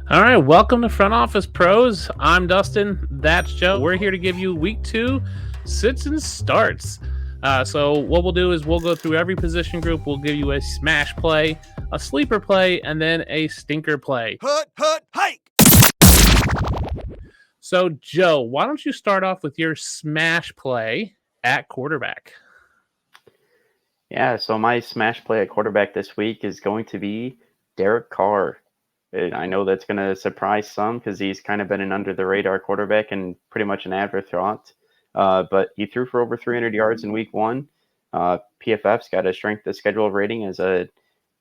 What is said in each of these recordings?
All right, welcome to Front Office Pros. I'm Dustin. That's Joe. We're here to give you week 2 sits and starts. So what we'll do is we'll go through every position group. We'll give you a smash play, a sleeper play, and then a stinker play. Hike! So Joe, why don't you start off with your smash play at quarterback? Yeah, so my smash play at quarterback this week is going to be Derek Carr. I know that's going to surprise some because he's kind of been an under-the-radar quarterback and pretty much an afterthought. But he threw for over 300 yards in week 1. PFF's got a strength of schedule rating as a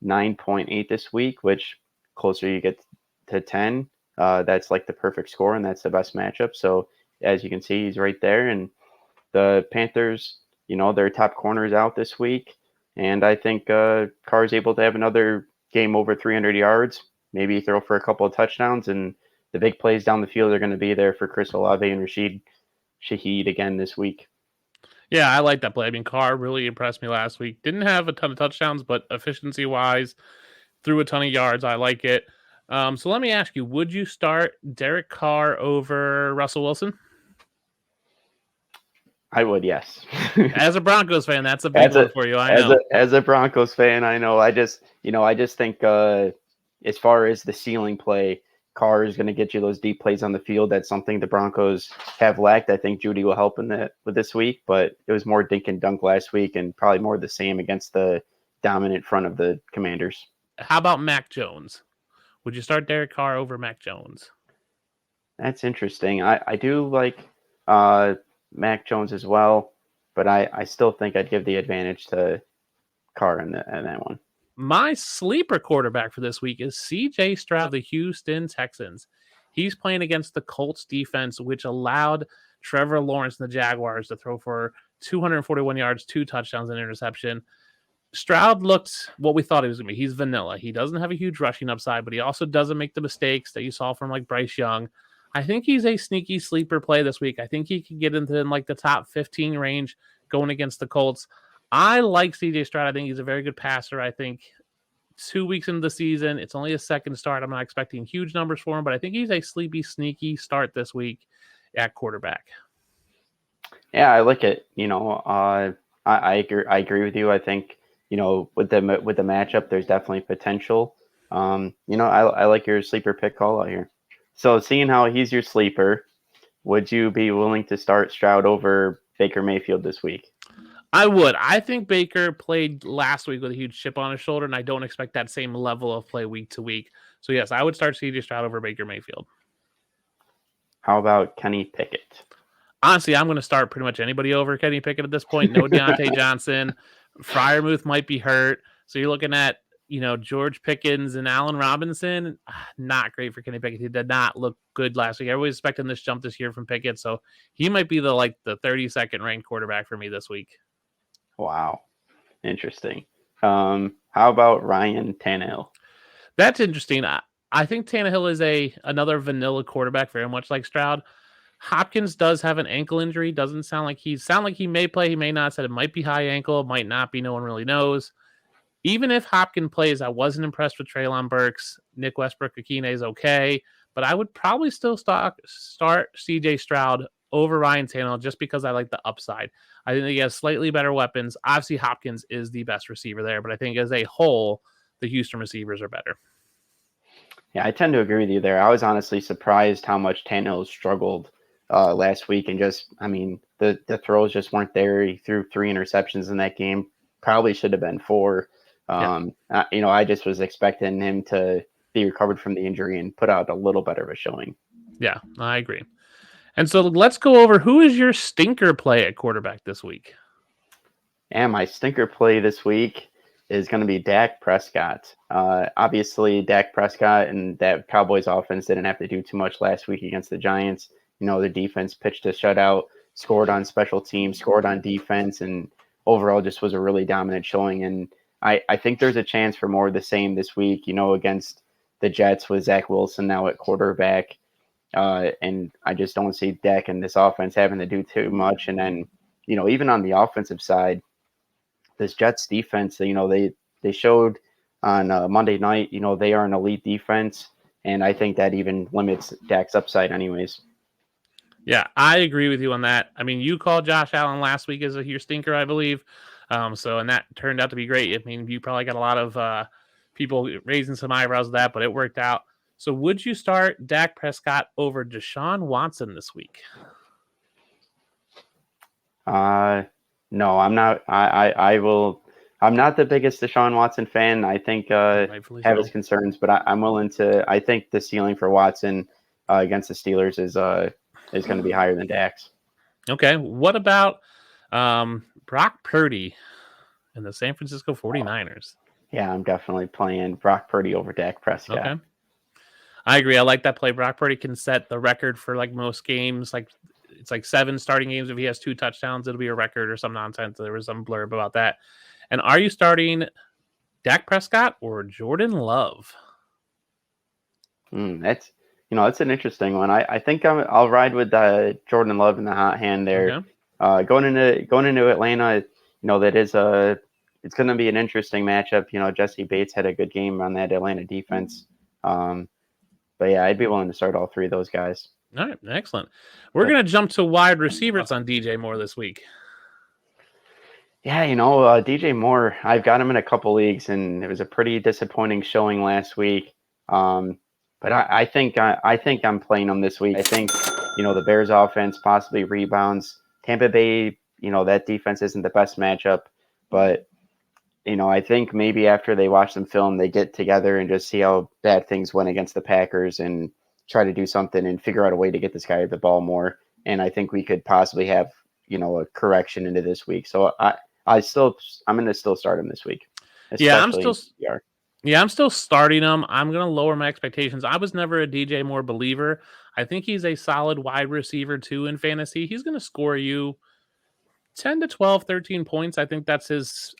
9.8 this week, which closer you get to 10, that's like the perfect score, and that's the best matchup. So as you can see, he's right there. And the Panthers, their top corner is out this week. And I think Carr's able to have another game over 300 yards, maybe throw for a couple of touchdowns, and the big plays down the field are going to be there for Chris Olave and Rashee Shaheed again this week. Yeah, I like that play. I mean, Carr really impressed me last week. Didn't have a ton of touchdowns, but efficiency-wise, threw a ton of yards. I like it. So let me ask you, would you start Derek Carr over Russell Wilson? I would, yes. As a Broncos fan, that's a big one for you. I know. As a Broncos fan, I know. I just think as far as the ceiling play, Carr is going to get you those deep plays on the field. That's something the Broncos have lacked. I think Judy will help with this week, but it was more dink and dunk last week and probably more the same against the dominant front of the Commanders. How about Mac Jones? Would you start Derek Carr over Mac Jones? That's interesting. I do like Mac Jones as well, but I still think I'd give the advantage to Carr in that one. My sleeper quarterback for this week is C.J. Stroud, the Houston Texans. He's playing against the Colts defense, which allowed Trevor Lawrence and the Jaguars to throw for 241 yards, 2 touchdowns, and interception. Stroud looked what we thought he was going to be. He's vanilla. He doesn't have a huge rushing upside, but he also doesn't make the mistakes that you saw from like Bryce Young. I think he's a sneaky sleeper play this week. I think he can get into like the top 15 range going against the Colts. I like CJ Stroud. I think he's a very good passer. I think 2 weeks into the season, it's only a second start. I'm not expecting huge numbers for him, but I think he's a sleepy, sneaky start this week at quarterback. Yeah, I like it. I agree with you. I think, with the matchup, there's definitely potential. I like your sleeper pick call out here. So seeing how he's your sleeper, would you be willing to start Stroud over Baker Mayfield this week? I would. I think Baker played last week with a huge chip on his shoulder, and I don't expect that same level of play week to week. So, yes, I would start C.J. Stroud over Baker Mayfield. How about Kenny Pickett? Honestly, I'm going to start pretty much anybody over Kenny Pickett at this point. No Deontay Johnson. Freiermuth might be hurt. So you're looking at, George Pickens and Allen Robinson. Not great for Kenny Pickett. He did not look good last week. Everybody's expecting this jump this year from Pickett. So he might be the 32nd ranked quarterback for me this week. Wow. Interesting. How about Ryan Tannehill? That's interesting. I think Tannehill is another vanilla quarterback, very much like Stroud. Hopkins does have an ankle injury. Doesn't sound like he may play. He may not. Said it might be high ankle. Might not be. No one really knows. Even if Hopkins plays, I wasn't impressed with Treylon Burks. Nick Westbrook-Akine is okay. But I would probably still start C.J. Stroud over Ryan Tannehill just because I like the upside. I think he has slightly better weapons. Obviously, Hopkins is the best receiver there, but I think as a whole, the Houston receivers are better. Yeah, I tend to agree with you there. I was honestly surprised how much Tannehill struggled last week, and the throws just weren't there. He threw 3 interceptions in that game. Probably should have been 4. I just was expecting him to be recovered from the injury and put out a little better of a showing. Yeah, I agree. And so let's go over who is your stinker play at quarterback this week. And my stinker play this week is going to be Dak Prescott. Obviously, Dak Prescott and that Cowboys offense didn't have to do too much last week against the Giants. The defense pitched a shutout, scored on special teams, scored on defense, and overall just was a really dominant showing. And I think there's a chance for more of the same this week, against the Jets with Zach Wilson now at quarterback. And I just don't see Dak and this offense having to do too much. And then, even on the offensive side, this Jets defense, they showed on Monday night, they are an elite defense. And I think that even limits Dak's upside anyways. Yeah, I agree with you on that. I mean, you called Josh Allen last week as your stinker, I believe. And that turned out to be great. I mean, you probably got a lot of people raising some eyebrows at that, but it worked out. So would you start Dak Prescott over Deshaun Watson this week? No, I'm not. I will. I'm not the biggest Deshaun Watson fan. I think have his concerns, but I'm willing to. I think the ceiling for Watson against the Steelers is going to be higher than Dak's. Okay. What about Brock Purdy and the San Francisco 49ers? Yeah, I'm definitely playing Brock Purdy over Dak Prescott. Okay. I agree. I like that play. Brock Purdy can set the record for like most games. Like it's like 7 starting games. If he has 2 touchdowns, it'll be a record or some nonsense. There was some blurb about that. And are you starting Dak Prescott or Jordan Love? That's an interesting one. I think I'll ride with Jordan Love in the hot hand there. Okay. Going into Atlanta, that is it's going to be an interesting matchup. Jesse Bates had a good game on that Atlanta defense. But yeah, I'd be willing to start all 3 of those guys. All right, excellent. We're going to jump to wide receivers on DJ Moore this week. Yeah, DJ Moore, I've got him in a couple leagues, and it was a pretty disappointing showing last week. But I think I'm playing him this week. I think, the Bears offense possibly rebounds. Tampa Bay, that defense isn't the best matchup, but I think maybe after they watch some film, they get together and just see how bad things went against the Packers and try to do something and figure out a way to get this guy the ball more. And I think we could possibly have, a correction into this week. So I'm going to still start him this week. Yeah, I'm still starting him. I'm going to lower my expectations. I was never a DJ Moore believer. I think he's a solid wide receiver too in fantasy. He's going to score you 10 to 12, 13 points. I think that's his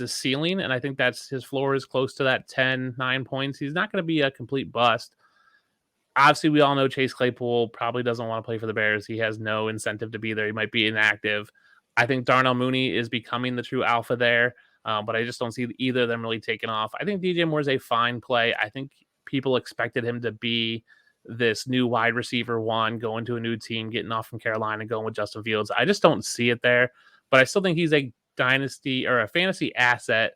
ceiling, and I think that's his floor is close to that 10, 9 points. He's not going to be a complete bust. Obviously, we all know Chase Claypool probably doesn't want to play for the Bears. He has no incentive to be there. He might be inactive. I think Darnell Mooney is becoming the true alpha there, but I just don't see either of them really taking off. I think DJ Moore is a fine play. I think people expected him to be this new wide receiver one, going to a new team, getting off from Carolina, going with Justin Fields. I just don't see it there, but I still think he's a dynasty or a fantasy asset.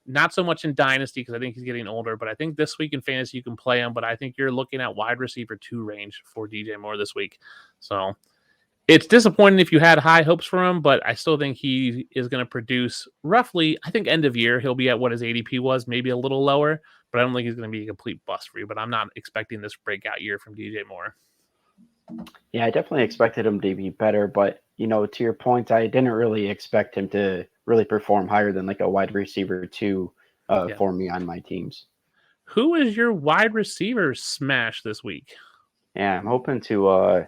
Not so much in dynasty because I think he's getting older, but I think this week in fantasy you can play him, but I think you're looking at wide receiver 2 range for DJ Moore this week. So it's disappointing if you had high hopes for him, but I still think he is going to produce roughly, I think end of year, he'll be at what his ADP was, maybe a little lower, but I don't think he's going to be a complete bust for you, but I'm not expecting this breakout year from DJ Moore. Yeah, I definitely expected him to be better, but, to your point, I didn't really expect him to really perform higher than like a wide receiver 2 for me on my teams. Who is your wide receiver smash this week? Yeah, I'm hoping to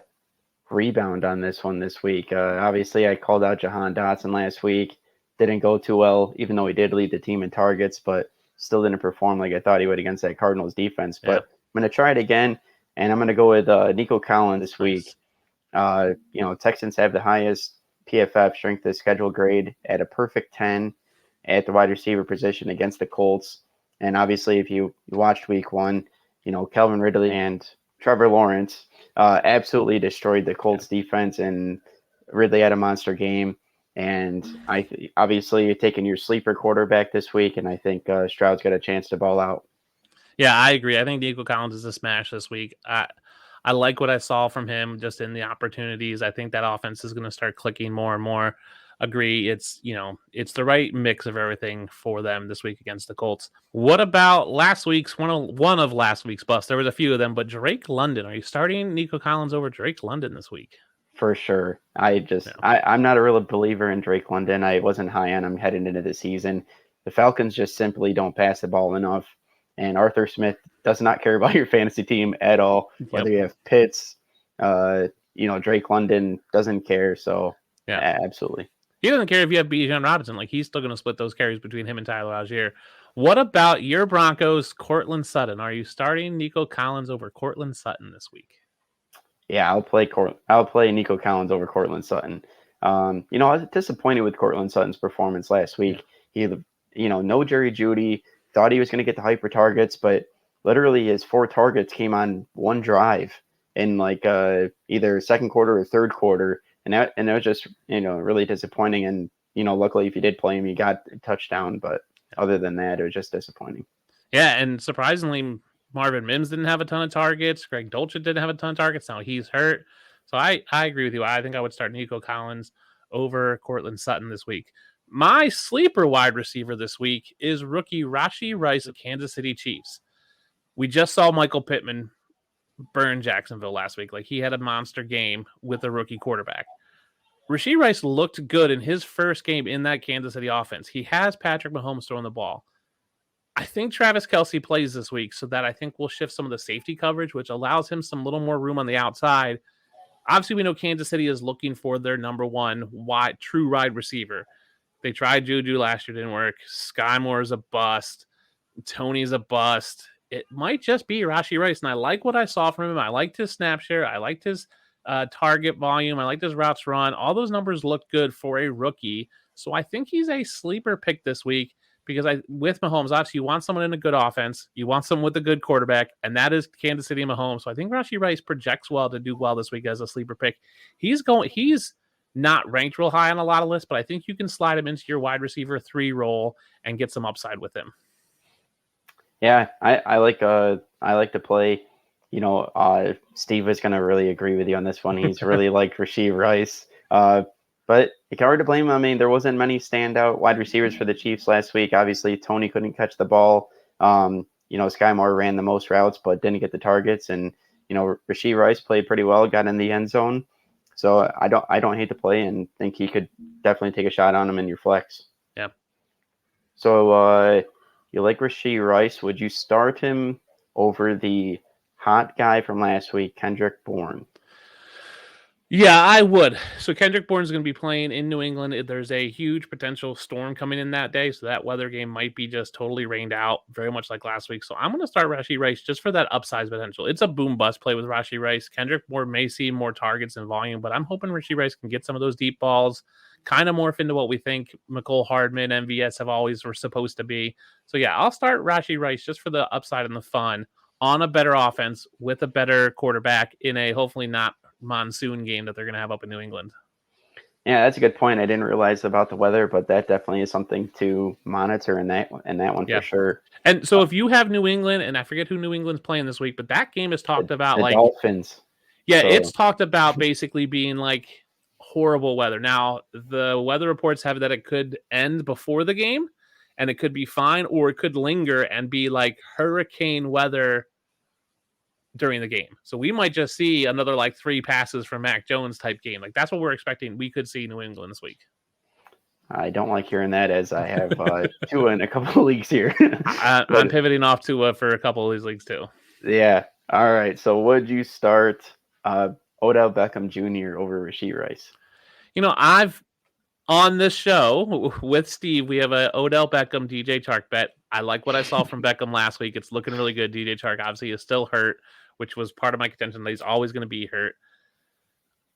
rebound on this one this week. Obviously, I called out Jahan Dotson last week. Didn't go too well, even though he did lead the team in targets, but still didn't perform like I thought he would against that Cardinals defense. But I'm going to try it again, and I'm going to go with Nico Collins this week. Texans have the highest PFF strength of schedule grade at a perfect 10 at the wide receiver position against the Colts. And obviously, if you watched week 1, Calvin Ridley and Trevor Lawrence absolutely destroyed the Colts defense, and Ridley had a monster game. And obviously you're taking your sleeper quarterback this week, and I think Stroud's got a chance to ball out. Yeah, I agree. I think Nico Collins is a smash this week. I like what I saw from him just in the opportunities. I think that offense is going to start clicking more and more. Agree. It's the right mix of everything for them this week against the Colts. What about last week's one of last week's busts? There was a few of them, but Drake London. Are you starting Nico Collins over Drake London this week? For sure. I'm not a real believer in Drake London. I wasn't high on him heading into the season. The Falcons just simply don't pass the ball enough. And Arthur Smith does not care about your fantasy team at all. Whether you have Pitts, Drake London doesn't care. So yeah, absolutely. He doesn't care if you have Bijan Robinson. Like, he's still going to split those carries between him and Tyler Algier. What about your Broncos, Cortland Sutton? Are you starting Nico Collins over Cortland Sutton this week? Yeah, I'll play Nico Collins over Cortland Sutton. I was disappointed with Cortland Sutton's performance last week. He, no Jerry Jeudy. Thought he was going to get the hyper targets, but literally his 4 targets came on one drive in like either second quarter or third quarter, and it was just really disappointing. And luckily if you did play him, you got a touchdown, but other than that, it was just disappointing. Yeah, and surprisingly, Marvin Mims didn't have a ton of targets. Greg Dulcich didn't have a ton of targets. Now he's hurt. So I agree with you. I think I would start Nico Collins over Cortland Sutton this week. My sleeper wide receiver this week is rookie Rashee Rice of Kansas City Chiefs. We just saw Michael Pittman burn Jacksonville last week. Like, he had a monster game with a rookie quarterback. Rashee Rice looked good in his first game in that Kansas City offense. He has Patrick Mahomes throwing the ball. I think Travis Kelce plays this week, so that I think we'll shift some of the safety coverage, which allows him some little more room on the outside. Obviously, we know Kansas City is looking for their number one true wide receiver. They tried Juju last year, didn't work. Sky Moore is a bust. Tony's a bust. It might just be Rashee Rice, and I like what I saw from him. I liked his snap share. I liked his target volume. I liked his routes run. All those numbers look good for a rookie, so I think he's a sleeper pick this week. Because with Mahomes, obviously, you want someone in a good offense. You want someone with a good quarterback, and that is Kansas City and Mahomes. So I think Rashee Rice projects well to do well this week as a sleeper pick. He's not ranked real high on a lot of lists, but I think you can slide him into your wide receiver 3 role and get some upside with him. Yeah, I like to play. Steve is going to really agree with you on this one. He's really like Rashee Rice. But it's hard to blame him. I mean, there wasn't many standout wide receivers for the Chiefs last week. Obviously, Tony couldn't catch the ball. Sky Moore ran the most routes, but didn't get the targets. And Rashee Rice played pretty well, got in the end zone. So I don't hate to play, and think he could definitely take a shot on him in your flex. Yeah. So you like Rashee Rice? Would you start him over the hot guy from last week, Kendrick Bourne? Yeah, I would. So Kendrick Bourne's going to be playing in New England. There's a huge potential storm coming in that day, so that weather game might be just totally rained out, very much like last week. So I'm going to start Rashee Rice just for that upside potential. It's a boom-bust play with Rashee Rice. Kendrick Bourne may see more targets and volume, but I'm hoping Rashee Rice can get some of those deep balls, kind of morph into what we think McCole Hardman, MVS have always were supposed to be. So yeah, I'll start Rashee Rice just for the upside and the fun on a better offense with a better quarterback in a hopefully not monsoon game that they're going to have up in New England. Yeah, that's a good point. I didn't realize about the weather, but that definitely is something to monitor in that one for sure. And so if you have New England, and I forget who New England's playing this week, but that game is talked about the Dolphins. Yeah, so it's talked about basically being like horrible weather. Now, the weather reports have that it could end before the game, and it could be fine, or it could linger and be like hurricane weather during the game. So we might just see another like 3 passes from Mac Jones type game. Like, that's what we're expecting. We could see New England this week. I don't like hearing that, as I have Tua in a couple of leagues here. I'm pivoting off Tua for a couple of these leagues too. Yeah. All right. So would you start Odell Beckham Jr. over Rashee Rice? I've on this show with Steve, we have a Odell Beckham DJ Chark bet. I like what I saw from Beckham last week. It's looking really good. DJ Chark obviously is still hurt, which was part of my contention that he's always going to be hurt.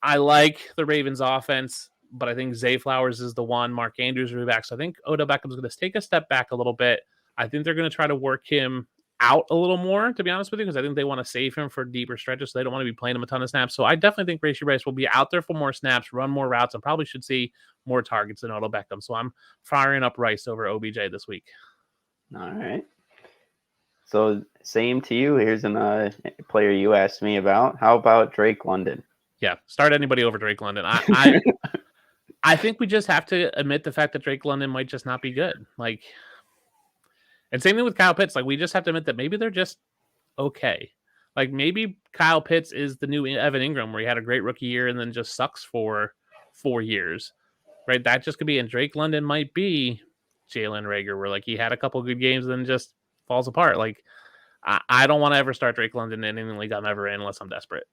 I like the Ravens offense, but I think Zay Flowers is the one. Mark Andrews will be back. So I think Odell Beckham's going to take a step back a little bit. I think they're going to try to work him out a little more, to be honest with you, because I think they want to save him for deeper stretches. So they don't want to be playing him a ton of snaps. So I definitely think Rashee Rice will be out there for more snaps, run more routes, and probably should see more targets than Odell Beckham. So I'm firing up Rice over OBJ this week. All right. So same to you. Here's a player you asked me about. How about Drake London? Yeah, start anybody over Drake London. I think we just have to admit the fact that Drake London might just not be good. And same thing with Kyle Pitts. We just have to admit that maybe they're just okay. Maybe Kyle Pitts is the new Evan Ingram, where he had a great rookie year and then just sucks for 4 years, right? That just could be. And Drake London might be Jalen Reagor, where he had a couple good games and then just falls apart. I don't want to ever start Drake London in any league I'm ever in unless I'm desperate.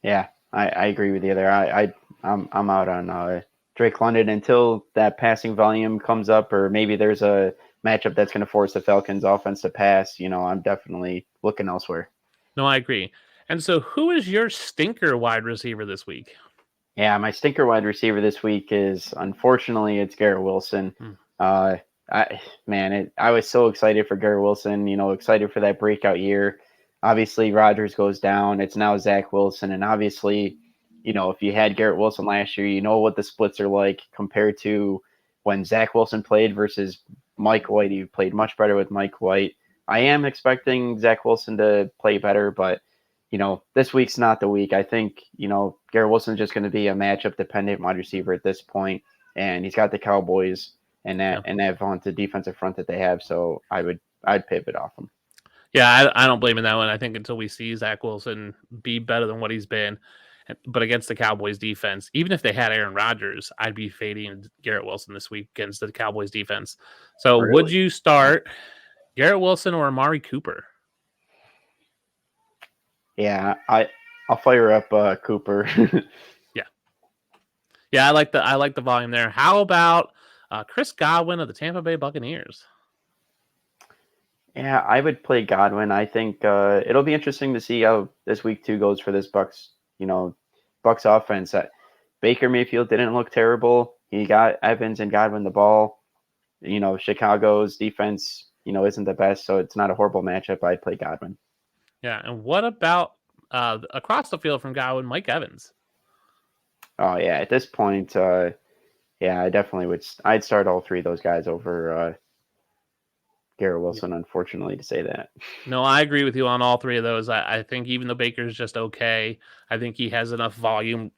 Yeah, I agree with you there. I'm out on Drake London until that passing volume comes up, or maybe there's a matchup that's going to force the Falcons offense to pass. I'm definitely looking elsewhere. No, I agree. And so who is your stinker wide receiver this week? Yeah, my stinker wide receiver this week is, unfortunately, it's Garrett Wilson. I was so excited for Garrett Wilson, excited for that breakout year. Obviously, Rodgers goes down. It's now Zach Wilson. And obviously, if you had Garrett Wilson last year, you know what the splits are like compared to when Zach Wilson played versus Mike White. He played much better with Mike White. I am expecting Zach Wilson to play better, but, this week's not the week. I think, Garrett Wilson's just going to be a matchup dependent wide receiver at this point, and he's got the Cowboys and that vaunted defensive front that they have. So I'd pivot off him. Yeah, I don't blame in that one. I think until we see Zach Wilson be better than what he's been, but against the Cowboys defense, even if they had Aaron Rodgers, I'd be fading Garrett Wilson this week against the Cowboys defense. So Really? Would you start Garrett Wilson or Amari Cooper? Yeah, I'll fire up Cooper. Yeah, I like the volume there. How about Chris Godwin of the Tampa Bay Buccaneers? Yeah, I would play Godwin. I think it'll be interesting to see how this week 2 goes for this Bucks offense. Baker Mayfield didn't look terrible. He got Evans and Godwin the ball. Chicago's defense, isn't the best, so it's not a horrible matchup. I'd play Godwin. Yeah, and what about across the field from Godwin, Mike Evans? Oh, yeah, at this point, I definitely would. I'd start all 3 of those guys over Garrett Wilson, unfortunately, to say that. No, I agree with you on all 3 of those. I think even though Baker's just okay, I think he has enough volume.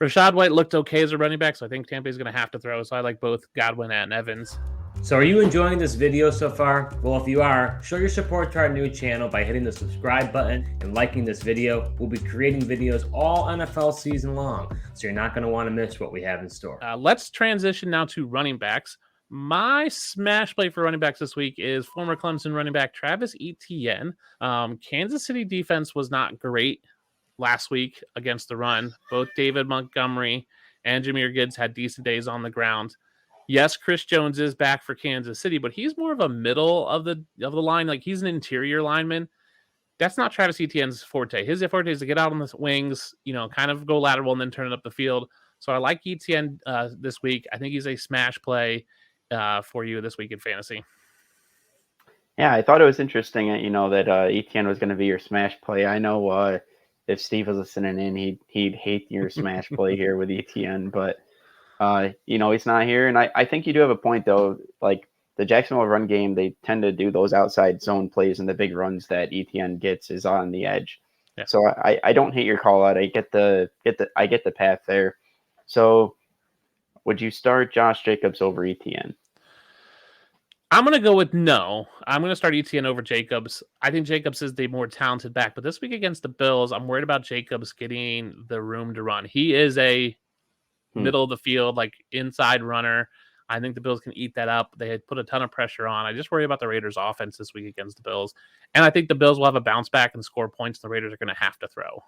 Rachaad White looked okay as a running back, so I think Tampa's going to have to throw. So I like both Godwin and Evans. So are you enjoying this video so far? Well, if you are, show your support to our new channel by hitting the subscribe button and liking this video. We'll be creating videos all NFL season long, so you're not going to want to miss what we have in store. Let's transition now to running backs. My smash play for running backs this week is former Clemson running back Travis Etienne. Kansas City defense was not great last week against the run. Both David Montgomery and Jahmyr Gibbs had decent days on the ground. Yes, Chris Jones is back for Kansas City, but he's more of a middle of the line. Like, he's an interior lineman. That's not Travis Etienne's forte. His forte is to get out on the wings, kind of go lateral and then turn it up the field. So I like Etienne this week. I think he's a smash play for you this week in fantasy. Yeah, I thought it was interesting, that Etienne was going to be your smash play. I know if Steve was listening in, he'd hate your smash play here with Etienne, but he's not here. And I think you do have a point, though. Like, the Jacksonville run game, they tend to do those outside zone plays, and the big runs that Etienne gets is on the edge. Yeah. So I don't hate your call out. I get the path there. So would you start Josh Jacobs over Etienne? I'm going to go with no. I'm going to start Etienne over Jacobs. I think Jacobs is the more talented back, but this week against the Bills, I'm worried about Jacobs getting the room to run. He is a middle of the field, like inside runner. I think the Bills can eat that up. They had put a ton of pressure on. I just worry about the Raiders' offense this week against the Bills. And I think the Bills will have a bounce back and score points. The Raiders are going to have to throw.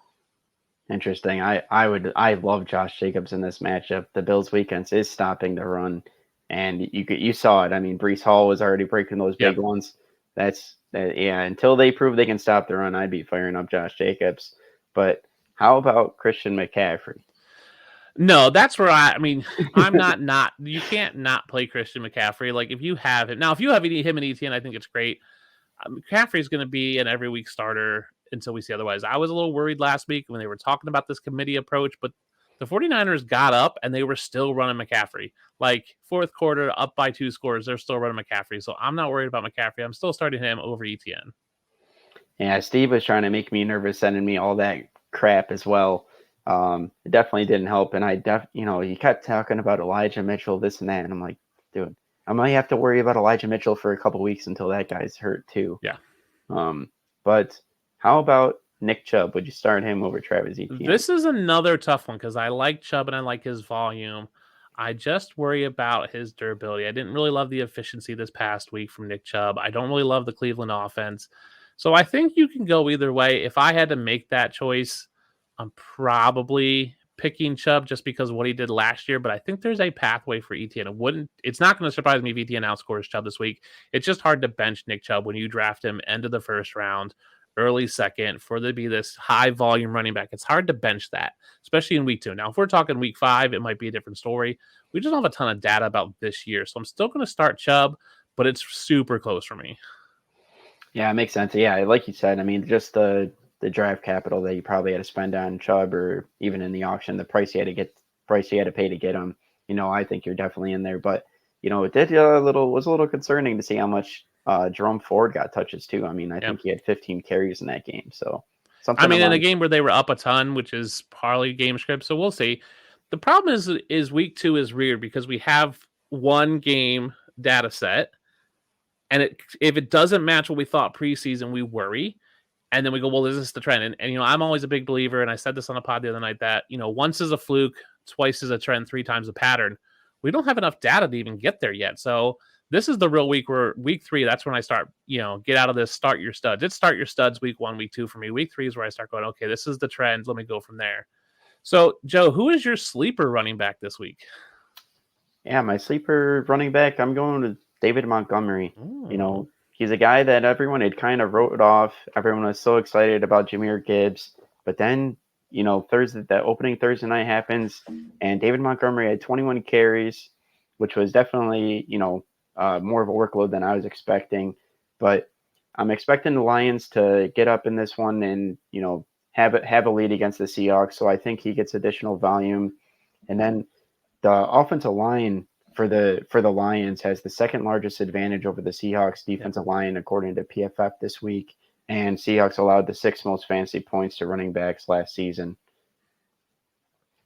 Interesting. I love Josh Jacobs in this matchup. The Bills' weekends is stopping the run, and you saw it. I mean, Breece Hall was already breaking those big ones. Until they prove they can stop the run, I'd be firing up Josh Jacobs. But how about Christian McCaffrey? No, that's where I'm not you can't not play Christian McCaffrey. Like, if you have him, now, if you have him and Etienne, I think it's great. McCaffrey is going to be an every week starter until we see otherwise. I was a little worried last week when they were talking about this committee approach, but the 49ers got up and they were still running McCaffrey. Like, fourth quarter, up by 2 scores, they're still running McCaffrey. So I'm not worried about McCaffrey. I'm still starting him over Etienne. Yeah, Steve was trying to make me nervous, sending me all that crap as well. It definitely didn't help. And he kept talking about Elijah Mitchell, this and that. And I'm like, dude, I might have to worry about Elijah Mitchell for a couple weeks until that guy's hurt too. Yeah. But how about Nick Chubb? Would you start him over Travis Etienne? This is another tough one because I like Chubb and I like his volume. I just worry about his durability. I didn't really love the efficiency this past week from Nick Chubb. I don't really love the Cleveland offense. So I think you can go either way. If I had to make that choice, I'm probably picking Chubb just because of what he did last year, but I think there's a pathway for Etienne. It's not going to surprise me if Etienne outscores Chubb this week. It's just hard to bench Nick Chubb when you draft him end of the first round, early second for there to be this high volume running back. It's hard to bench that, especially in week 2. Now, if we're talking week 5, it might be a different story. We just don't have a ton of data about this year. So I'm still going to start Chubb, but it's super close for me. Yeah, it makes sense. Yeah, like you said, I mean, just the draft capital that you probably had to spend on Chubb, or even in the auction, the price you had to pay to get him. I think you're definitely in there. But it did was a little concerning to see how much Jerome Ford got touches too. I mean, I think he had 15 carries in that game. So in a game where they were up a ton, which is partly game script. So we'll see. The problem is week 2 is weird because we have one game data set, and if it doesn't match what we thought preseason, we worry. And then we go, well, is this the trend? And I'm always a big believer, and I said this on a pod the other night, that, once is a fluke, twice is a trend, 3 times a pattern. We don't have enough data to even get there yet. So this is the real week where week 3, that's when I start, get out of this, start your studs. It's start your studs week 1, week 2 for me. Week 3 is where I start going, okay, this is the trend. Let me go from there. So, Joe, who is your sleeper running back this week? Yeah, my sleeper running back, I'm going to David Montgomery. Ooh. He's a guy that everyone had kind of wrote off. Everyone was so excited about Jahmyr Gibbs. But then, that opening Thursday night happens, and David Montgomery had 21 carries, which was definitely, more of a workload than I was expecting. But I'm expecting the Lions to get up in this one and, have a lead against the Seahawks. So I think he gets additional volume. And then the offensive line for the Lions has the second largest advantage over the Seahawks defensive line, according to PFF this week. And Seahawks allowed the 6th most fantasy points to running backs last season.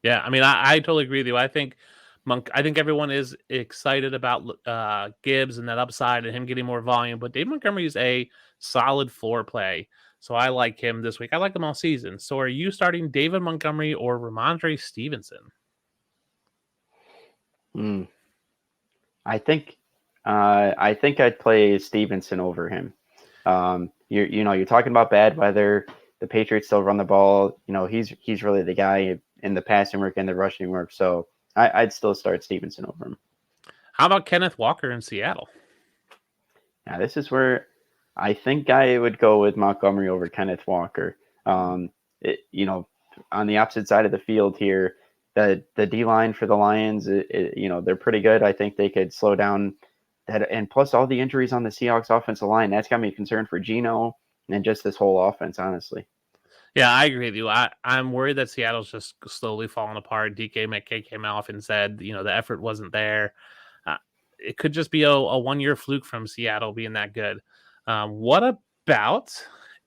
Yeah, I mean, I totally agree with you. I think everyone is excited about Gibbs and that upside and him getting more volume, but Dave Montgomery is a solid floor play. So I like him this week. I like him all season. So are you starting David Montgomery or Ramondre Stevenson? I think I'd play Stevenson over him. You're talking about bad weather. The Patriots still run the ball. He's really the guy in the passing work and the rushing work. So I'd still start Stevenson over him. How about Kenneth Walker in Seattle? Now, this is where I think I would go with Montgomery over Kenneth Walker. On the opposite side of the field here, the D-line for the Lions, they're pretty good. I think they could slow down that. And plus all the injuries on the Seahawks offensive line, that's got me concerned for Geno and just this whole offense, honestly. Yeah, I agree with you. I'm worried that Seattle's just slowly falling apart. DK Metcalf came off and said, the effort wasn't there. It could just be a 1-year fluke from Seattle being that good. What about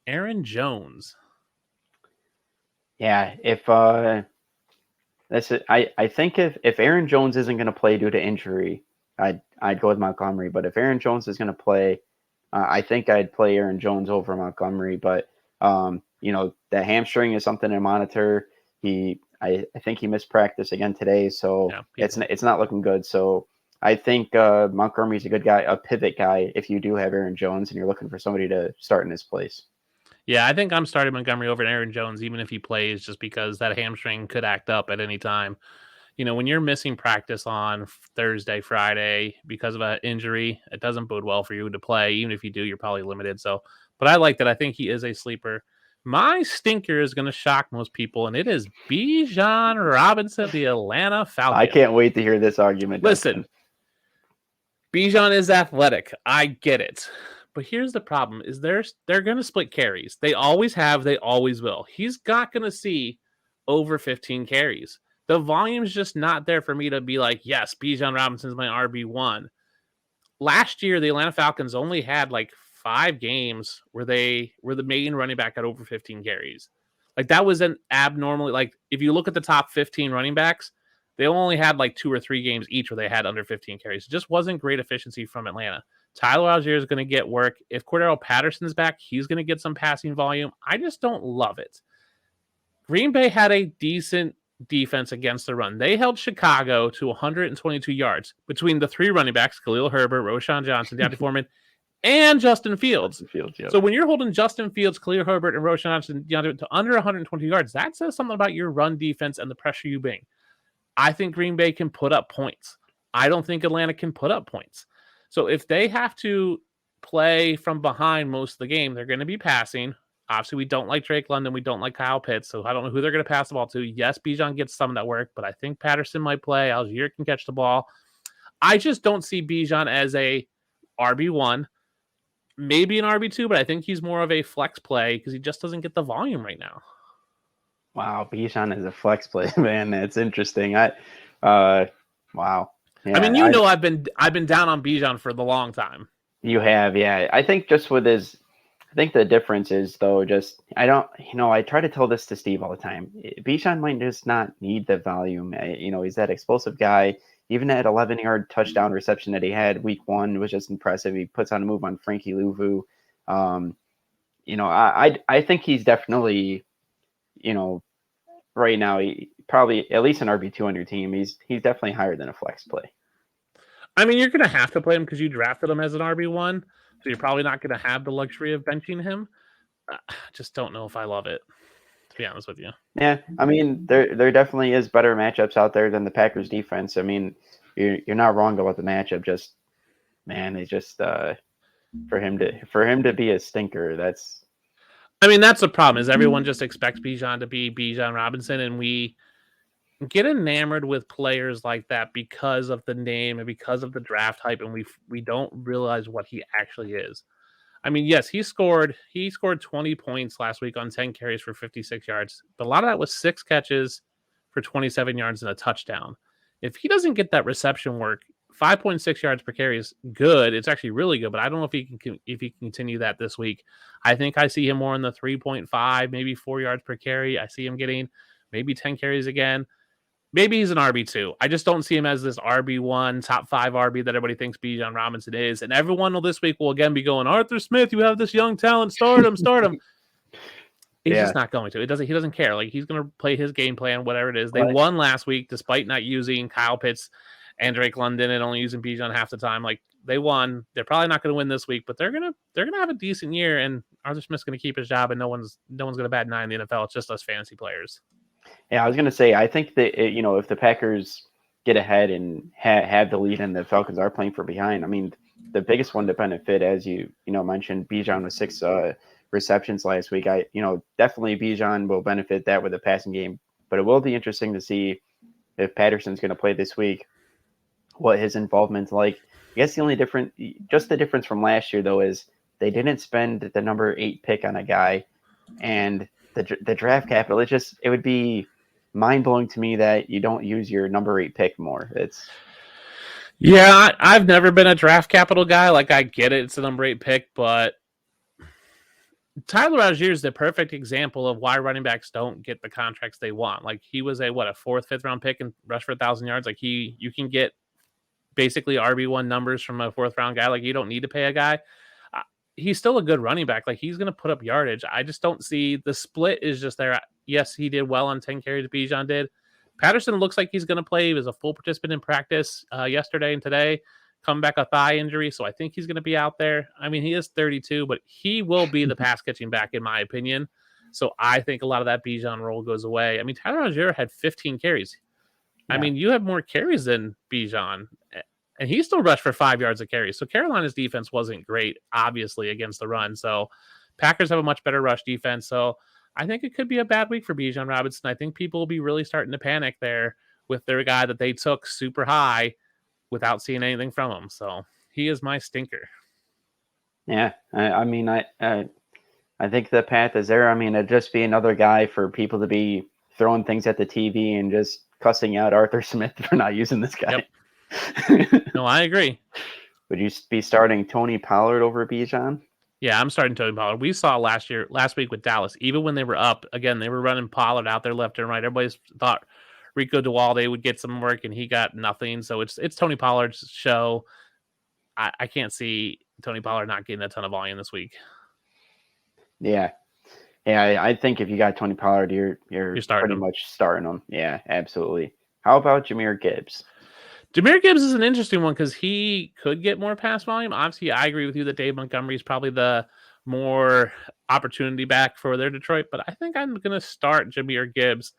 Aaron Jones? Yeah, I think if Aaron Jones isn't going to play due to injury, I'd go with Montgomery. But if Aaron Jones is going to play, I think I'd play Aaron Jones over Montgomery. But the hamstring is something to monitor. I think he missed practice again today, so it's not looking good. So I think Montgomery's a good guy, a pivot guy, if you do have Aaron Jones and you're looking for somebody to start in his place. Yeah, I think I'm starting Montgomery over Aaron Jones, even if he plays, just because that hamstring could act up at any time. When you're missing practice on Thursday, Friday because of an injury, it doesn't bode well for you to play. Even if you do, you're probably limited. So, but I like that. I think he is a sleeper. My stinker is going to shock most people, and it is Bijan Robinson, the Atlanta Falcons. I can't wait to hear this argument. Listen, Bijan is athletic. I get it. But here's the problem: is they're going to split carries. They always have. They always will. He's not going to see over 15 carries. The volume's just not there for me to be like, yes, Bijan Robinson's my RB1. Last year, the Atlanta Falcons only had like 5 games where they were the main running back at over 15 carries. Like that was an abnormally, like if you look at the top 15 running backs, they only had like 2 or 3 games each where they had under 15 carries. It just wasn't great efficiency from Atlanta. Tyler Algier is going to get work. If Cordero Patterson's back, he's going to get some passing volume. I just don't love it. Green Bay had a decent defense against the run. They held Chicago to 122 yards between the 3 running backs, Khalil Herbert, Roshan Johnson, D'Onta Foreman, and Justin Fields. Yep. So when you're holding Justin Fields, Khalil Herbert, and Roshan Johnson to under 120 yards, that says something about your run defense and the pressure you bring. I think Green Bay can put up points. I don't think Atlanta can put up points. So if they have to play from behind most of the game, they're going to be passing. Obviously, we don't like Drake London. We don't like Kyle Pitts. So I don't know who they're going to pass the ball to. Yes, Bijan gets some of that work, but I think Patterson might play. Algier can catch the ball. I just don't see Bijan as a RB1, maybe an RB2, but I think he's more of a flex play because he just doesn't get the volume right now. Wow, Bijan is a flex play, man. That's interesting. Wow. Yeah, I mean, I've been down on Bijan for the long time. You have, yeah. I think just with his, I think the difference is though, I try to tell this to Steve all the time. Bijan might just not need the volume. He's that explosive guy. Even that 11-yard touchdown reception that he had week 1 was just impressive. He puts on a move on Frankie Louvu. I think he's definitely, right now, he probably at least an RB2 on your team. He's definitely higher than a flex play. I mean, you're going to have to play him because you drafted him as an RB1, so you're probably not going to have the luxury of benching him. I just don't know if I love it, to be honest with you. Yeah, I mean, there definitely is better matchups out there than the Packers defense. I mean, you're not wrong about the matchup. Just, man, it's just for him to be a stinker. That's the problem is everyone just expects Bijan to be Bijan Robinson, and we get enamored with players like that because of the name and because of the draft hype, and we don't realize what he actually is. I mean, yes, he scored 20 points last week on 10 carries for 56 yards, but a lot of that was 6 catches for 27 yards and a touchdown. If he doesn't get that reception work, 5.6 yards per carry is good. It's actually really good, but I don't know if he can continue that this week. I think I see him more in the 3.5, maybe 4 yards per carry. I see him getting maybe 10 carries again. Maybe he's an RB2. I just don't see him as this RB1, top 5 RB that everybody thinks Bijan Robinson is. And everyone this week will again be going, Arthur Smith, you have this young talent, start him. He's just not going to. He doesn't care. Like, he's going to play his game plan, whatever it is. They won last week despite not using Kyle Pitts and Drake London and only using Bijan half the time. Like, they won. They're probably not going to win this week, but they're gonna have a decent year, and Arthur Smith's going to keep his job, and no one's going to bat an eye in the NFL. It's just us fantasy players. Yeah, I was going to say, I think that, if the Packers get ahead and have the lead and the Falcons are playing for behind, I mean, the biggest one to benefit, as you mentioned, Bijan with 6 receptions last week. Definitely Bijan will benefit that with the passing game, but it will be interesting to see if Patterson's going to play this week, what his involvement's like. I guess the difference from last year, though, is they didn't spend the number 8 pick on a guy, and the draft capital, it would be mind-blowing to me that you don't use your number 8 pick more. I've never been a draft capital guy. Like, I get it, it's a number 8 pick, but Tyler Algier is the perfect example of why running backs don't get the contracts they want. Like, he was a 4th, 5th round pick and rushed for 1,000 yards. Like, you can get basically RB1 numbers from a 4th round guy. Like, you don't need to pay a guy. He's still a good running back. Like, he's going to put up yardage. I just don't see the split is just there. Yes, he did well on 10 carries. Bijan did. Patterson looks like he's going to play. He was a full participant in practice yesterday and today. Come back a thigh injury, so I think he's going to be out there. I mean, he is 32, but he will be the pass catching back in my opinion. So I think a lot of that Bijan role goes away. I mean, Tyler Algier had 15 carries. Yeah. I mean, you have more carries than Bijan. And he still rushed for 5 yards of carry. So Carolina's defense wasn't great, obviously, against the run. So Packers have a much better rush defense. So I think it could be a bad week for Bijan Robinson. I think people will be really starting to panic there with their guy that they took super high without seeing anything from him. So he is my stinker. Yeah, I think the path is there. I mean, it'd just be another guy for people to be throwing things at the TV and just cussing out Arthur Smith for not using this guy. Yep. No, I agree. Would you be starting Tony Pollard over Bijan? Yeah, I'm starting Tony Pollard. We saw last week with Dallas, even when they were up, again, they were running Pollard out there left and right. Everybody's thought Rico Duvalde would get some work, and he got nothing. So it's Tony Pollard's show. I can't see Tony Pollard not getting a ton of volume this week. Yeah. I think if you got Tony Pollard, you're pretty much starting him. Yeah, absolutely. How about Jahmyr Gibbs? Jahmyr Gibbs is an interesting one because he could get more pass volume. Obviously, I agree with you that Dave Montgomery is probably the more opportunity back for their Detroit, but I think I'm going to start Jahmyr Gibbs.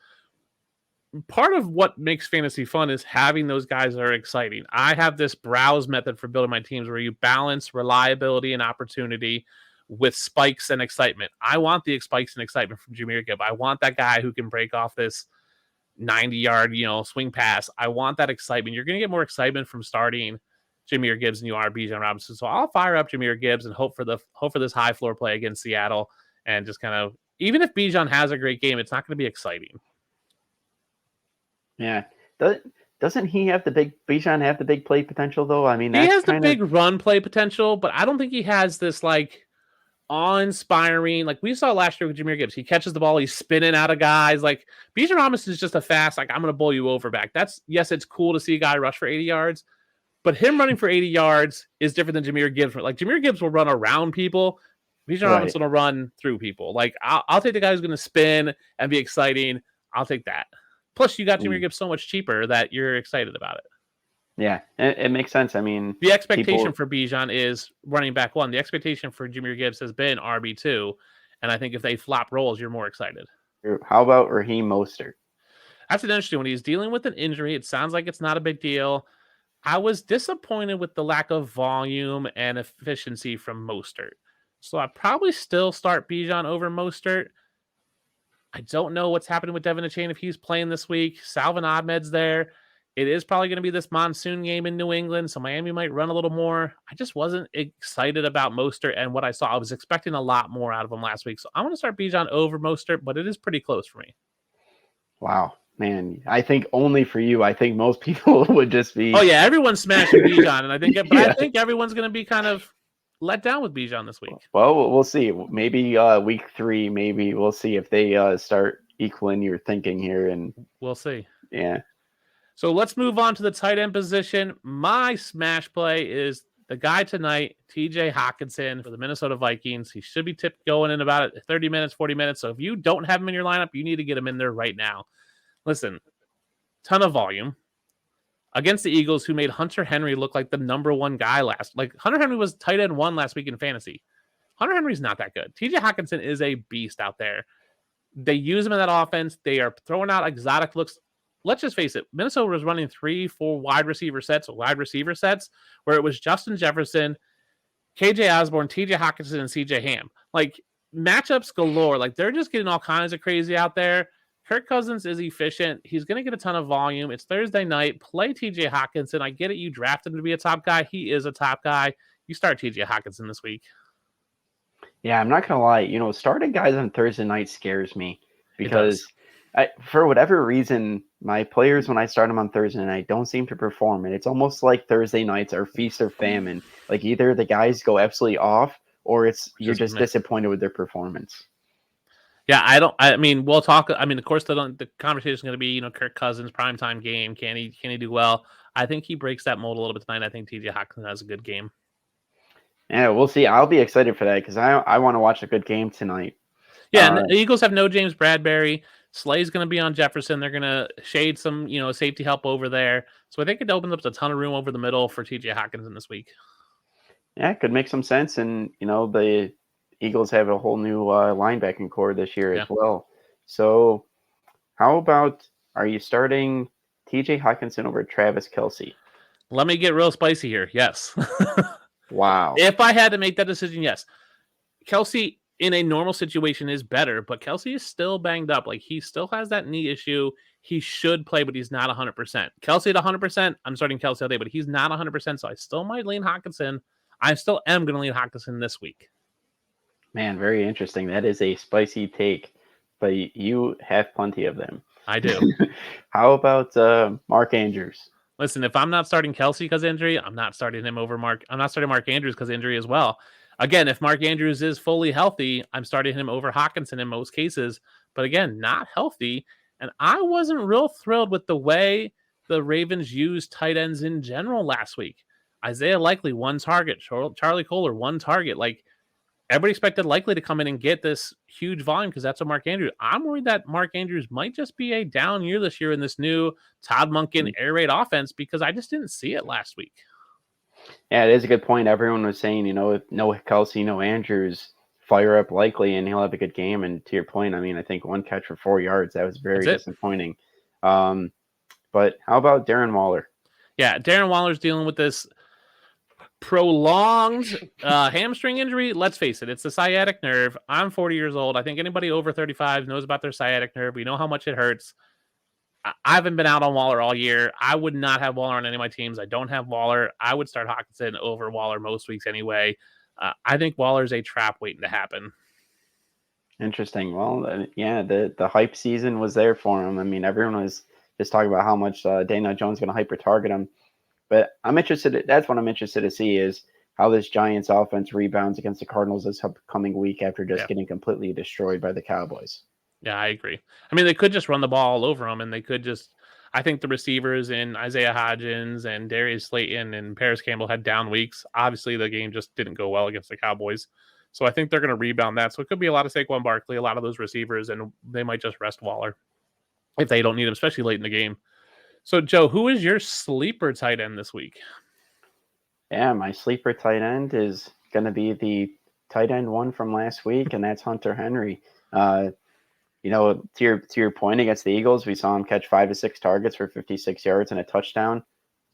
Part of what makes fantasy fun is having those guys that are exciting. I have this browse method for building my teams where you balance reliability and opportunity with spikes and excitement. I want the spikes and excitement from Jahmyr Gibbs. I want that guy who can break off this 90-yard, swing pass. I want that excitement. You're going to get more excitement from starting Jahmyr Gibbs than you are Bijan Robinson. So I'll fire up Jahmyr Gibbs and hope for this high floor play against Seattle, and just kind of, even if Bijan has a great game, it's not going to be exciting. Yeah. Doesn't he have Bijan have the big play potential though? I mean, he has the big run play potential, but I don't think he has this like awe-inspiring, like we saw last year with Jahmyr Gibbs. He catches the ball, he's spinning out of guys. Like Bijan Robinson is just a fast, like I'm going to bowl you over back. Yes, it's cool to see a guy rush for 80 yards, but him running for 80 yards is different than Jahmyr Gibbs. Like Jahmyr Gibbs will run around people. Bijan Robinson will run through people. Like I'll take the guy who's going to spin and be exciting. I'll take that. Plus, you got Jahmyr Gibbs so much cheaper that you're excited about it. Yeah, it makes sense. I mean, the expectation for Bijan is running back 1. The expectation for Jahmyr Gibbs has been RB2. And I think if they flop roles, you're more excited. How about Raheem Mostert? That's an interesting one. He's dealing with an injury. It sounds like it's not a big deal. I was disappointed with the lack of volume and efficiency from Mostert. So I'd probably still start Bijan over Mostert. I don't know what's happening with Devin Etienne if he's playing this week. Salvon Ahmed's there. It is probably going to be this monsoon game in New England, so Miami might run a little more. I just wasn't excited about Mostert and what I saw. I was expecting a lot more out of him last week, so I'm going to start Bijan over Mostert, but it is pretty close for me. Wow, man. I think only for you. I think most people would just be... Oh, yeah, everyone's smashing Bijan, and I think everyone's going to be kind of let down with Bijan this week. Well, we'll see. Maybe week 3, maybe we'll see if they start equaling your thinking here. And we'll see. Yeah. So let's move on to the tight end position. My smash play is the guy tonight, TJ Hockenson for the Minnesota Vikings. He should be tipped going in about 30 minutes, 40 minutes. So if you don't have him in your lineup, you need to get him in there right now. Listen, ton of volume against the Eagles, who made Hunter Henry look like the number 1 guy last. Like Hunter Henry was tight end 1 last week in fantasy. Hunter Henry's not that good. TJ Hockenson is a beast out there. They use him in that offense. They are throwing out exotic looks. Let's just face it, Minnesota was running 3-4 wide receiver sets, where it was Justin Jefferson, KJ Osborne, TJ Hockenson, and CJ Ham. Like, matchups galore. Like, they're just getting all kinds of crazy out there. Kirk Cousins is efficient. He's going to get a ton of volume. It's Thursday night. Play TJ Hockenson. I get it. You drafted him to be a top guy. He is a top guy. You start TJ Hockenson this week. Yeah, I'm not going to lie. Starting guys on Thursday night scares me because for whatever reason, my players, when I start them on Thursday night, don't seem to perform. And it's almost like Thursday nights are feast or famine. Like either the guys go absolutely off or you're just disappointed with their performance. Yeah, we'll talk. Of course, the conversation is going to be, Kirk Cousins, primetime game. Can he do well? I think he breaks that mold a little bit tonight. I think TJ Hockenson has a good game. Yeah, we'll see. I'll be excited for that because I want to watch a good game tonight. Yeah, and the Eagles have no James Bradbury. Slay's going to be on Jefferson. They're going to shade some, safety help over there. So I think it opens up a ton of room over the middle for TJ Hockenson this week. Yeah, it could make some sense. And, the Eagles have a whole new linebacking core this year as well. So how about, are you starting TJ Hockenson over Travis Kelce? Let me get real spicy here. Yes. Wow. If I had to make that decision, yes. Kelce in a normal situation is better, but Kelce is still banged up. Like, he still has that knee issue. He should play, but he's not 100%. Kelce at 100%, I'm starting Kelce all day, but he's not 100%, so I still might lean Hockenson. I still am going to lean Hockenson this week. Man, very interesting. That is a spicy take, but you have plenty of them. I do. How about Mark Andrews? Listen, if I'm not starting Kelce because of injury, I'm not starting him over Mark. I'm not starting Mark Andrews because of injury as well. Again, if Mark Andrews is fully healthy, I'm starting him over Hockenson in most cases. But again, not healthy. And I wasn't real thrilled with the way the Ravens used tight ends in general last week. Isaiah Likely, 1 target. Charlie Kohler, 1 target. Like, everybody expected Likely to come in and get this huge volume because that's what Mark Andrews. I'm worried that Mark Andrews might just be a down year this year in this new Todd Monken air raid offense because I just didn't see it last week. Yeah, it is a good point. Everyone was saying, if no Kelce, no Andrews, fire up Likely and he'll have a good game. And to your point, I think 1 catch for 4 yards, that was very disappointing. But how about Darren Waller? Yeah, Darren Waller's dealing with this Prolonged hamstring injury. Let's face it, it's the sciatic nerve. I'm 40 years old. I think anybody over 35 knows about their sciatic nerve. We know how much it hurts. I haven't been out on Waller all year. I would not have Waller on any of my teams. I don't have Waller. I would start Hockenson over Waller most weeks anyway. I think Waller's a trap waiting to happen. Interesting. Well, yeah, the hype season was there for him. I mean, everyone was just talking about how much Daniel Jones is going to hyper target him. But I'm interested. That's what I'm interested to see is how this Giants offense rebounds against the Cardinals this upcoming week after just getting completely destroyed by the Cowboys. Yeah, I agree. I mean, they could just run the ball all over them, and they could just. I think the receivers in Isaiah Hodgins and Darius Slayton and Paris Campbell had down weeks. Obviously, the game just didn't go well against the Cowboys. So I think they're going to rebound that. So it could be a lot of Saquon Barkley, a lot of those receivers, and they might just rest Waller if they don't need him, especially late in the game. So, Joe, who is your sleeper tight end this week? Yeah, my sleeper tight end is going to be the tight end one from last week, and that's Hunter Henry. To your point against the Eagles, we saw him catch 5 to 6 targets for 56 yards and a touchdown.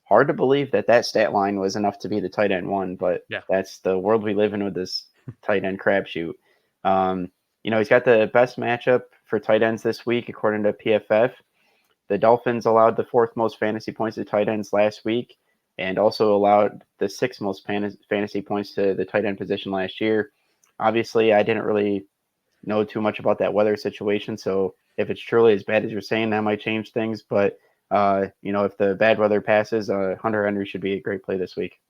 Hard to believe that stat line was enough to be the tight end one, but that's the world we live in with this tight end crapshoot. He's got the best matchup for tight ends this week, according to PFF. The Dolphins allowed the 4th most fantasy points to tight ends last week and also allowed the 6th most fantasy points to the tight end position last year. Obviously, I didn't really know too much about that weather situation, so if it's truly as bad as you're saying, that might change things. But, if the bad weather passes, Hunter Henry should be a great play this week.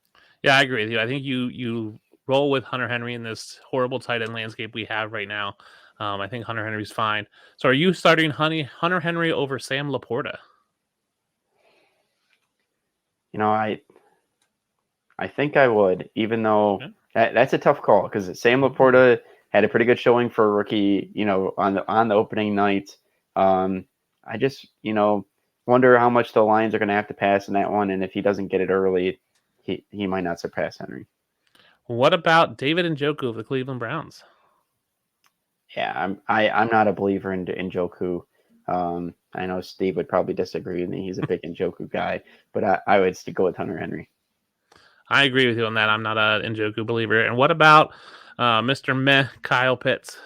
Yeah, I agree with you. I think you roll with Hunter Henry in this horrible tight end landscape we have right now. I think Hunter Henry's fine. So are you starting Hunter Henry over Sam Laporta? I think I would, even though that's a tough call because Sam Laporta had a pretty good showing for a rookie, on the opening night. I just, wonder how much the Lions are going to have to pass in that one, and if he doesn't get it early, he might not surpass Henry. What about David Njoku of the Cleveland Browns? Yeah, I'm not a believer in Njoku. I know Steve would probably disagree with me. He's a big Njoku guy, but I would still go with Hunter Henry. I agree with you on that. I'm not a Njoku believer. And what about Mr. Meh, Kyle Pitts?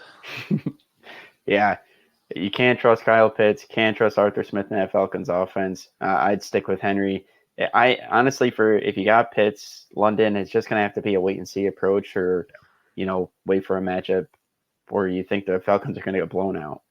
Yeah, you can't trust Kyle Pitts. Can't trust Arthur Smith in that Falcons offense. I'd stick with Henry. I honestly, if you got Pitts, London, it's just going to have to be a wait and see approach or, wait for a matchup where you think the Falcons are going to get blown out.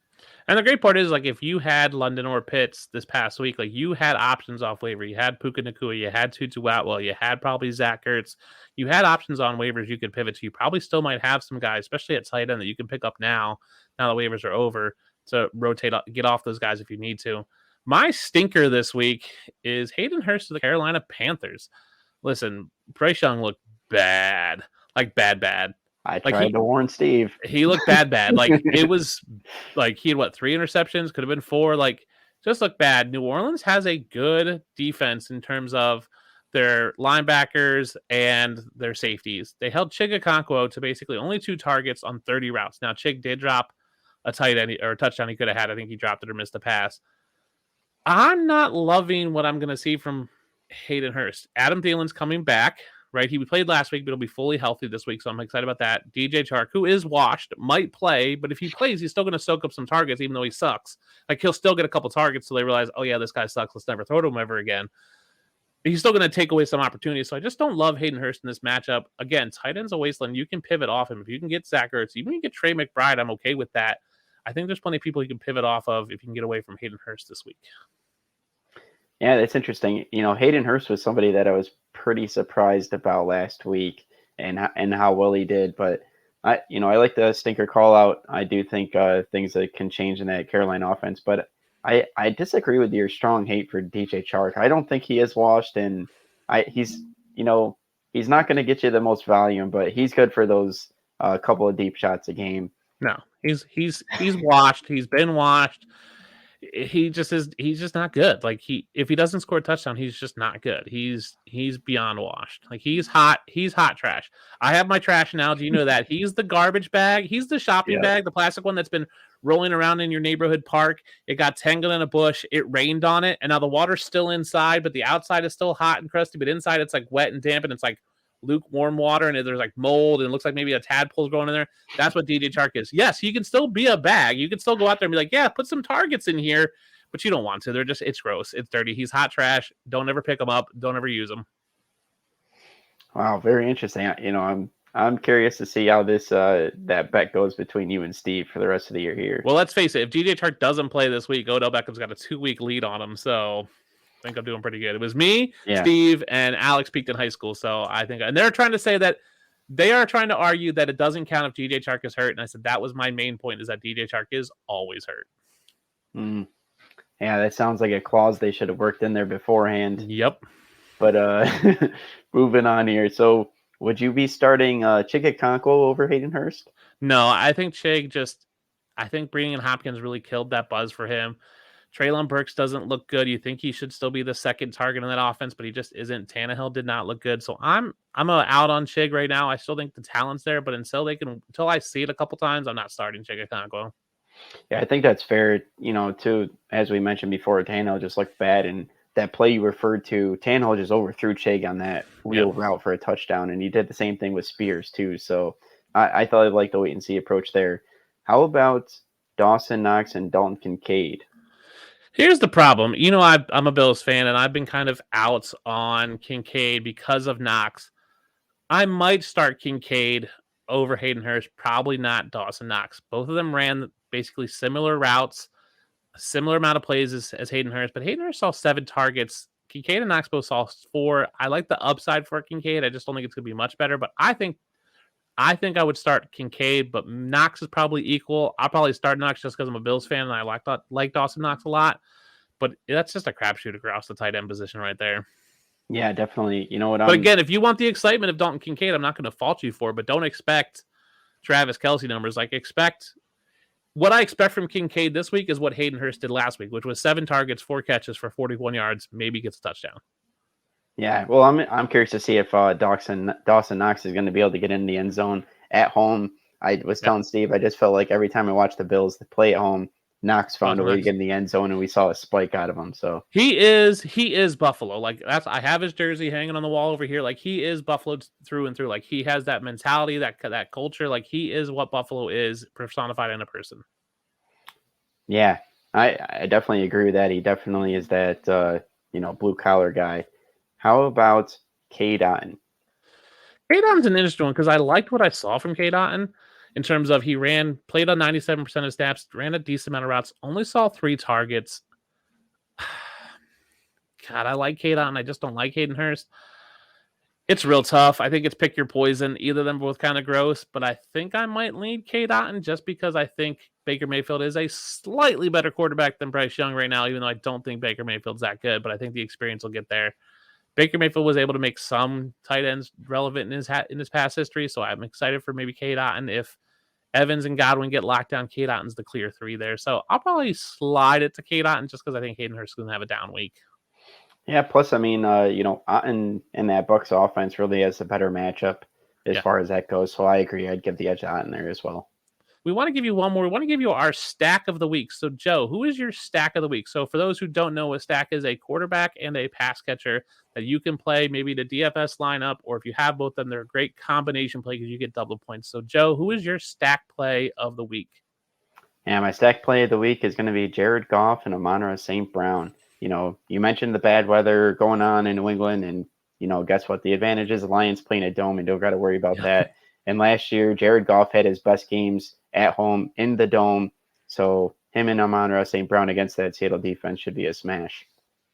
And the great part is, if you had London or Pitts this past week, you had options off waiver. You had Puka Nacua, you had Tutu Atwell, you had probably Zach Ertz. You had options on waivers you could pivot to. You probably still might have some guys, especially at tight end, that you can pick up now the waivers are over, to rotate, get off those guys if you need to. My stinker this week is Hayden Hurst of the Carolina Panthers. Listen, Bryce Young looked bad, bad. I tried to warn Steve. He looked bad. It was he had 3 interceptions, could have been 4. Just looked bad. New Orleans has a good defense in terms of their linebackers and their safeties. They held Chig Okonkwo to basically only 2 targets on 30 routes. Now, Chig did drop a tight end or a touchdown he could have had. I think he dropped it or missed a pass. I'm not loving what I'm going to see from Hayden Hurst. Adam Thielen's coming back, right? He played last week, but he'll be fully healthy this week, so I'm excited about that. DJ Chark, who is washed, might play, but if he plays, he's still going to soak up some targets, even though he sucks. He'll still get a couple targets, so they realize, oh yeah, this guy sucks. Let's never throw to him ever again. He's still going to take away some opportunities, so I just don't love Hayden Hurst in this matchup. Again, tight end's a wasteland. You can pivot off him. If you can get Zach Ertz, even if you get Trey McBride, I'm okay with that. I think there's plenty of people you can pivot off of if you can get away from Hayden Hurst this week. Yeah, that's interesting. Hayden Hurst was somebody that I was pretty surprised about last week and how well he did. But I like the stinker call out. I do think things that can change in that Carolina offense. But I disagree with your strong hate for DJ Chark. I don't think he is washed, and he's not going to get you the most volume, but he's good for those couple of deep shots a game. No, he's washed. He's been washed. He's just not good. If he doesn't score a touchdown, he's just not good. He's beyond washed. He's hot trash. I have my trash analogy. You know that. He's the garbage bag. He's the shopping bag, the plastic one that's been rolling around in your neighborhood park. It got tangled in a bush. It rained on it, and now the water's still inside, but the outside is still hot and crusty, but inside it's wet and damp, and it's lukewarm water and there's like mold and it looks like maybe a tadpole's growing in there. That's what DJ Chark is. Yes, he can still be a bag. You can still go out there and be like, yeah, put some targets in here, but you don't want to. It's gross. It's dirty. He's hot trash. Don't ever pick him up. Don't ever use him. Wow, very interesting. I'm curious to see how this that bet goes between you and Steve for the rest of the year here. Well, let's face it. If DJ Chark doesn't play this week, Odell Beckham's got a 2-week lead on him. So I think I'm doing pretty good. It was me, Steve, and Alex peaked in high school. So I think, and they're trying to say that they are trying to argue that it doesn't count if DJ Chark is hurt. And I said, that was my main point, is that DJ Chark is always hurt. Yeah, that sounds like a clause they should have worked in there beforehand. Yep. But moving on here. So would you be starting Chig over Hayden Hurst? No, I think I think bringing in Hopkins really killed that buzz for him. Treylon Burks doesn't look good. You think he should still be the second target in that offense, but he just isn't. Tannehill did not look good. So I'm out on Chig right now. I still think the talent's there, but until I see it a couple times, I'm not starting Chig. Yeah, I think that's fair. Too, as we mentioned before, Tannehill just looked bad, and that play you referred to, Tannehill just overthrew Chig on that wheel route for a touchdown, and he did the same thing with Spears too. So I thought I'd like the wait and see approach there. How about Dawson Knox and Dalton Kincaid? Here's the problem. I'm a Bills fan, and I've been kind of out on Kincaid because of Knox. I might start Kincaid over Hayden Hurst, probably not Dawson Knox. Both of them ran basically similar routes, a similar amount of plays as Hayden Hurst, but Hayden Hurst saw 7 targets. Kincaid and Knox both saw 4. I like the upside for Kincaid. I just don't think it's going to be much better, but I think I would start Kincaid, but Knox is probably equal. I'll probably start Knox just because I'm a Bills fan and I like Dawson Knox a lot. But that's just a crapshoot across the tight end position right there. Yeah, definitely. But again, if you want the excitement of Dalton Kincaid, I'm not going to fault you for it, but don't expect Travis Kelce numbers. What I expect from Kincaid this week is what Hayden Hurst did last week, which was 7 targets, 4 catches for 41 yards, maybe gets a touchdown. Yeah, well, I'm curious to see if Dawson Knox is going to be able to get in the end zone at home. I was telling Steve, I just felt like every time I watched the Bills play at home, Knox found a way to get in the end zone, and we saw a spike out of him. So he is Buffalo. I have his jersey hanging on the wall over here. He is Buffalo through and through. He has that mentality, that culture. He is what Buffalo is personified in a person. Yeah, I definitely agree with that. He definitely is that blue collar guy. How about K. Dotton? K. Dotton's an interesting one because I liked what I saw from K. Dotton in terms of he played on 97% of snaps, ran a decent amount of routes, only saw 3 targets. God, I like K. Dotton. I just don't like Hayden Hurst. It's real tough. I think it's pick your poison. Either of them both kind of gross, but I think I might lean K. Dotton just because I think Baker Mayfield is a slightly better quarterback than Bryce Young right now, even though I don't think Baker Mayfield's that good, but I think the experience will get there. Baker Mayfield was able to make some tight ends relevant in his past history, so I'm excited for maybe K. Dotton. If Evans and Godwin get locked down, K. Dotton's the clear 3 there. So I'll probably slide it to K. Dotton just because I think Hayden Hurst is going to have a down week. Yeah, plus, Otton in that Bucs offense really has a better matchup as far as that goes. So I agree. I'd give the edge to Otton there as well. We want to give you one more. We want to give you our stack of the week. So, Joe, who is your stack of the week? So, for those who don't know, a stack is a quarterback and a pass catcher that you can play maybe the DFS lineup, or if you have both of them, they're a great combination play because you get double points. So, Joe, who is your stack play of the week? Yeah, my stack play of the week is going to be Jared Goff and Amon-Ra St. Brown. You mentioned the bad weather going on in New England, and, guess what? The advantage is the Lions playing a dome, and don't got to worry about that. And last year, Jared Goff had his best games at home in the dome. So him and Amon-Ra St. Brown against that Seattle defense should be a smash.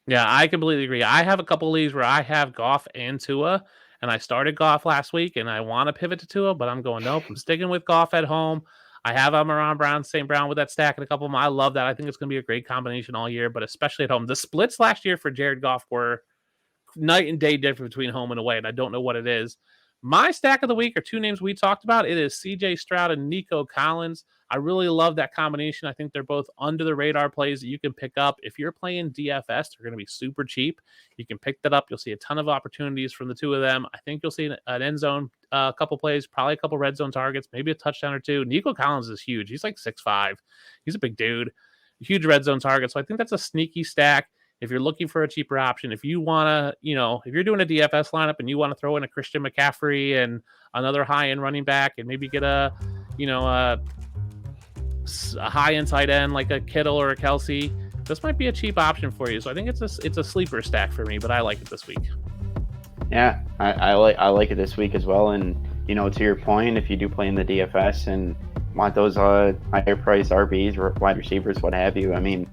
Yeah, I completely agree. I have a couple of leagues where I have Goff and Tua, and I started Goff last week, and I want to pivot to Tua, but I'm going, nope, I'm sticking with Goff at home. I have Amon-Ra St. Brown with that stack and a couple of them. I love that. I think it's going to be a great combination all year, but especially at home. The splits last year for Jared Goff were night and day different between home and away, and I don't know what it is. My stack of the week are 2 names we talked about. It is C.J. Stroud and Nico Collins. I really love that combination. I think they're both under the radar plays that you can pick up. If you're playing DFS, they're going to be super cheap. You can pick that up. You'll see a ton of opportunities from the 2 of them. I think you'll see an end zone, a couple plays, probably a couple red zone targets, maybe a touchdown or 2. Nico Collins is huge. He's 6'5". He's a big dude. Huge red zone target. So I think that's a sneaky stack. if you're looking for a cheaper option, if you want to, if you're doing a DFS lineup and you want to throw in a Christian McCaffrey and another high-end running back and maybe get a high-end tight end like a Kittle or a Kelsey, this might be a cheap option for you. So I think it's a sleeper stack for me, but I like it this week. Yeah, I like it this week as well. And, to your point, if you do play in the DFS and want those higher priced RBs or wide receivers, what have you, I mean,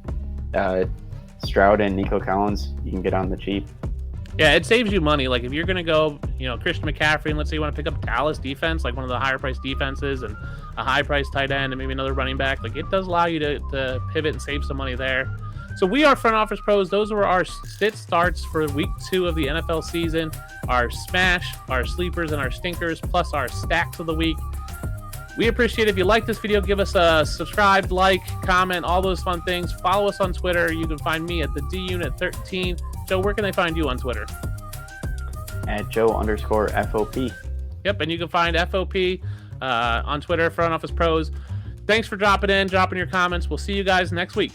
Stroud and Nico Collins, you can get on the cheap. Yeah, it saves you money. Like if you're going to go, Christian McCaffrey, and let's say you want to pick up Dallas defense, like one of the higher priced defenses, and a high priced tight end, and maybe another running back, like it does allow you to pivot and save some money there. So we are Front Office Pros. Those were our sit starts for week 2 of the NFL season, our smash, our sleepers, and our stinkers, plus our stacks of the week. We appreciate it. If you like this video, give us a subscribe, like, comment, all those fun things. Follow us on Twitter. You can find me at the DUnit13. Joe, where can they find you on Twitter? At Joe_FOP. Yep, and you can find FOP on Twitter, Front Office Pros. Thanks for dropping your comments. We'll see you guys next week.